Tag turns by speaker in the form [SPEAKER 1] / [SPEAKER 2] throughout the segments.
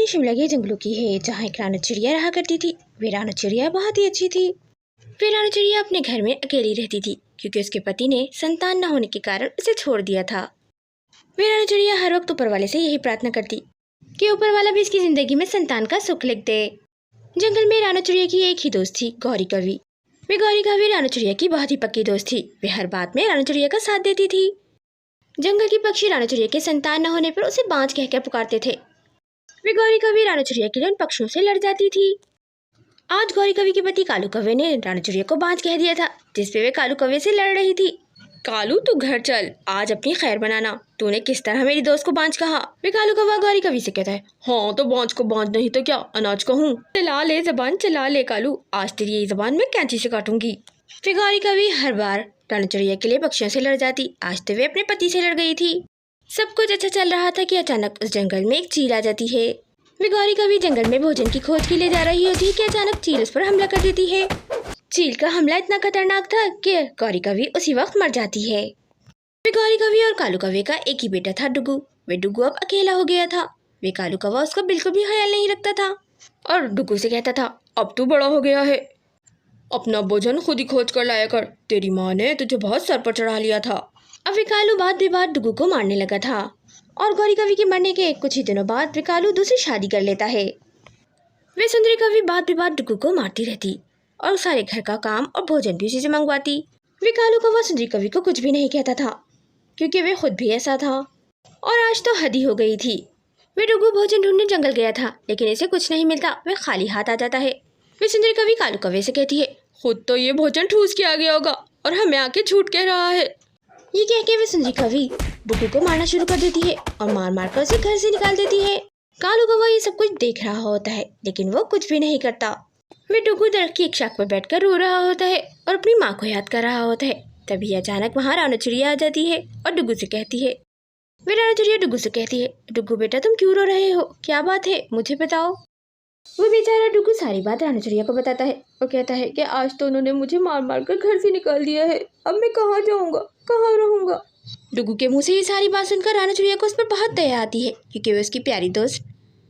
[SPEAKER 1] कहानी शिमला के जंगलों की है, जहाँ एक रानू चिड़िया रहा करती थी। वे रानू चिड़िया बहुत ही अच्छी थी। वे रानू चिड़िया अपने घर में अकेली रहती थी, क्योंकि उसके पति ने संतान न होने के कारण उसे छोड़ दिया था। वे रानू चिड़िया हर वक्त ऊपर वाले से यही प्रार्थना करती कि ऊपर वाला भी इसकी जिंदगी में संतान का सुख लिख दे। जंगल में रानू चिड़िया की एक ही दोस्त थी, गौरी कवि। वे गौरी कवि रानू चिड़िया की बहुत ही पक्की दोस्त थी। वे हर बात में रानू चिड़िया का साथ देती थी। जंगल के पक्षी रानू चिड़िया के संतान न होने पर उसे बांझ कहकर पुकारते थे। वे गौरी कवि रानू चिड़िया के लिए उन पक्षियों से लड़ जाती थी। आज गौरी कवि के पति कालू कौवे ने रानू चिड़िया को बांझ कह दिया था, जिसपे वे कालू कौवे से लड़ रही थी। कालू, तू घर चल, आज अपनी खैर बनाना। तूने किस तरह मेरी दोस्त को बांझ कहा? वे कालू कौवा गौरी कवि से कहता है, हाँ तो बांझ को बांझ नहीं तो क्या अनाज कहूँ। चला ले जबान, चला ले कालू, आज तेरी ये जबान मैं कैंची से काटूंगी। वे गौरी कवि हर बार रानू चिड़िया के लिए पक्षियों से लड़ जाती। आज तो वे अपने पति से लड़ गई थी। सब कुछ अच्छा चल रहा था कि अचानक उस जंगल में एक चील आ जाती है। वे गौरी कवि जंगल में भोजन की खोज के लिए जा रही होती है कि अचानक चील उस पर हमला कर देती है। चील का हमला इतना खतरनाक था कि गौरी कवि उसी वक्त मर जाती है। वे गौरी कवि और कालू कौवे का एक ही बेटा था, डुगू। वे डुगू अब अकेला हो गया था। वे कालू कौवा उसका बिल्कुल भी ख्याल नहीं रखता था और डुगू से कहता था, अब तू बड़ा हो गया है, अपना भोजन खुद ही खोज कर लाया कर। तेरी माँ ने तुझे बहुत सर पर चढ़ा लिया था। अब वे कालू बात बेबात डुगू को मारने लगा था और गौरी कवि के मरने के कुछ ही दिनों बाद वे कालू दूसरी शादी कर लेता है। वे सुंदरी कवि बात बेबात डुगू को मारती रहती और सारे घर का काम और भोजन भी उसी से मंगवाती। वे कालू कौवा सुंदरी कवि को कुछ भी नहीं कहता था, क्योंकि वे खुद भी ऐसा था। और आज तो हद ही हो गई थी। वे डुगू भोजन ढूंढने जंगल गया था, लेकिन इसे कुछ नहीं मिलता। वे खाली हाथ आ जाता है। वे सुंदरी कवि कालू कौवे से कहती है, खुद तो ये भोजन ठूस के आ गया होगा और हमें आके झूठ कह रहा है। ये कह के वे सुंदरी कवि डुगू को मारना शुरू कर देती है और मार मार कर उसे घर से निकाल देती है। कालू कौवा ये सब कुछ देख रहा होता है, लेकिन वो कुछ भी नहीं करता। वे डुगू दरख्त की एक शाख पर बैठकर रो रहा होता है और अपनी माँ को याद कर रहा होता है। तभी अचानक वहाँ रानू चिड़िया आ जाती है और डुगू से कहती है, वे रानू चिड़िया डुगू से कहती है, डुगू बेटा तुम क्यों रो रहे हो? क्या बात है, मुझे बताओ। वो बेचारा डुगू सारी बात रानू चिड़िया को बताता है और कहता है कि आज तो उन्होंने मुझे मार मार कर घर से निकाल दिया है। अब मैं कहाँ जाऊँगा, कहाँ रहूँगा? डुगू के मुंह से ये सारी बात सुनकर रानू चिड़िया को उस पर बहुत दया आती है, क्योंकि वो उसकी प्यारी दोस्त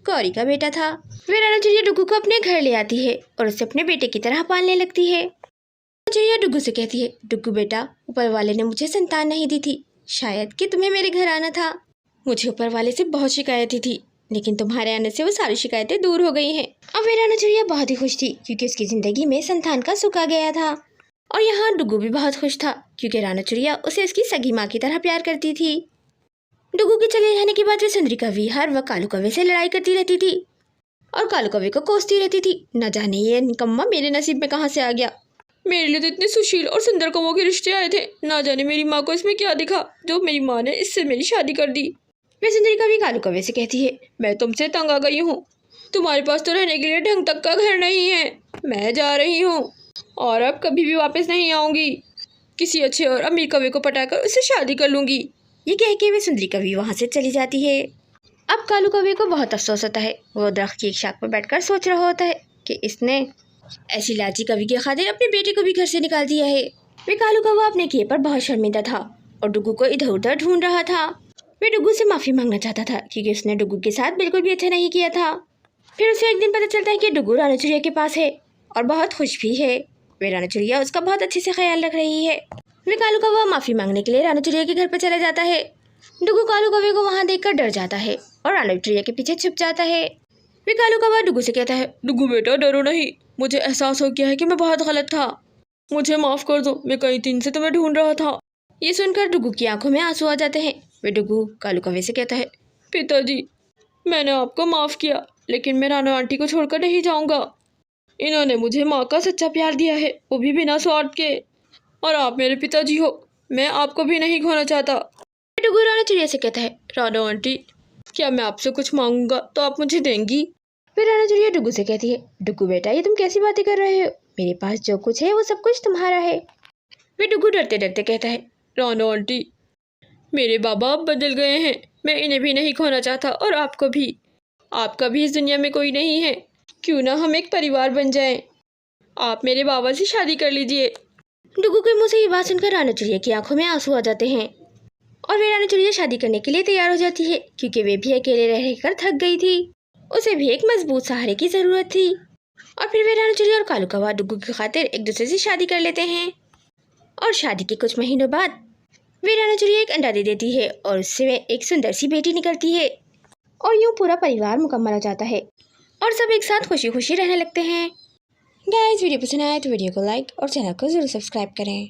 [SPEAKER 1] गौरी का बेटा था। वे रानू चिड़िया डुगू को अपने घर ले आती है और उसे अपने बेटे की तरह पालने लगती है। रानू चिड़िया डुगू से कहती है, डुगू बेटा, ऊपर वाले ने मुझे संतान नहीं दी थी, शायद कि तुम्हें मेरे घर आना था। मुझे ऊपर वाले से बहुत शिकायतें थी, लेकिन तुम्हारे आने से वो सारी शिकायतें दूर हो गई हैं। अब वे रानू चिड़िया बहुत ही खुश थी, क्योंकि उसकी ज़िंदगी में संतान का सुख आ गया था। और यहाँ डुगू भी बहुत खुश था, क्योंकि रानू चिड़िया उसे उसकी सगी माँ की तरह प्यार करती थी। डुगू के चले जाने के बाद वे सुंदरी कवि हर वक्त कालू कौवे से लड़ाई करती रहती थी और कालू कौवे को कोसती रहती थी। न जाने ये निकम्मा मेरे नसीब में कहाँ से आ गया। मेरे लिए तो इतने सुशील और सुंदर कौवों के रिश्ते आए थे, ना जाने मेरी माँ को इसमें क्या दिखा जो मेरी माँ ने इससे मेरी शादी कर दी। वे सुंदरी कवि कालू कौवे से कहती है, मैं तुमसे तंग आ गई हूँ। तुम्हारे पास तो रहने के लिए ढंग तक का घर नहीं है। मैं जा रही हूँ और अब कभी भी वापस नहीं आऊँगी। किसी अच्छे और अमीर कवि को पटाकर उससे शादी कर लूँगी। ये कह के वे सुंदरी कवि वहाँ से चली जाती है। अब कालू कवि को बहुत अफसोस होता है। वो दरख्त की एक शाख पर बैठकर सोच रहा होता है कि इसने ऐसी लालची कवि के खातिर अपने बेटे को भी घर से निकाल दिया है। वे कालू कौवा अपने किए पर बहुत शर्मिंदा था और डुगू को इधर उधर ढूंढ रहा था। वे डुगू से माफ़ी मांगना चाहता था, क्योंकि उसने डुगू के साथ बिल्कुल भी अच्छा नहीं किया था। फिर उसे एक दिन पता चलता है कि डुगू रानू चिड़िया के पास है और बहुत खुश भी है। वे रानू चिड़िया उसका बहुत अच्छे से ख्याल रख रही है। वे कालू कौवा माफ़ी मांगने के लिए रानू चिड़िया के घर पर चला जाता है। डुगू कालू कौवे को वहाँ देखकर डर जाता है और रानू चिड़िया के पीछे छुप जाता है। वे कालू कौवा डुगू से कहता है, डुगू बेटा डरो नहीं, मुझे एहसास हो गया है कि मैं बहुत गलत था, मुझे माफ़ कर दो, मैं कई दिन से तुम्हें ढूंढ रहा था। ये सुनकर डुगू की आंखों में आंसू आ जाते हैं। वे डुगू कालू कौवे से कहता है, पिताजी मैंने आपको माफ़ किया, लेकिन मैं रानू आंटी को छोड़कर नहीं जाऊंगा। इन्होंने मुझे माँ का सच्चा प्यार दिया है, वो भी बिना स्वार्थ के, और आप मेरे पिताजी हो, मैं आपको भी नहीं खोना चाहता। डुगू रानू चिड़िया से कहता है, रानू आंटी क्या मैं आपसे कुछ मांगूंगा तो आप मुझे देंगी? फिर रानू चिड़िया डुगू से कहती है, डुगू बेटा ये तुम कैसी बातें कर रहे हो? मेरे पास जो कुछ है वो सब कुछ तुम्हारा है। वे डुगू डरते डरते कहता है, रानू आंटी मेरे बाबा अब बदल गए हैं, मैं इन्हें भी नहीं खोना चाहता और आपको भी। आपका भी इस दुनिया में कोई नहीं है, क्यों ना हम एक परिवार बन जाएं। आप मेरे बाबा से शादी कर लीजिए। डुगू के मुंह से ये बात सुनकर रानू चिड़िया की आंखों में आंसू आ जाते हैं और वे रानू चिड़िया शादी करने के लिए तैयार हो जाती है, क्योंकि वे भी अकेले रह रहकर थक गई थी। उसे भी एक मजबूत सहारे की ज़रूरत थी। और फिर वे रानू चिड़िया और कालू कौवा डुग्गू की खातिर एक दूसरे से शादी कर लेते हैं। और शादी के कुछ महीनों बाद वे रानू चिड़िया एक अंडा दे देती है और उससे एक सुंदर सी बेटी निकलती है। और यूँ पूरा परिवार मुकम्मल हो जाता है और सब एक साथ खुशी खुशी रहने लगते हैं। गाइस, वीडियो पसंद आए तो वीडियो को लाइक और चैनल को ज़रूर सब्सक्राइब करें।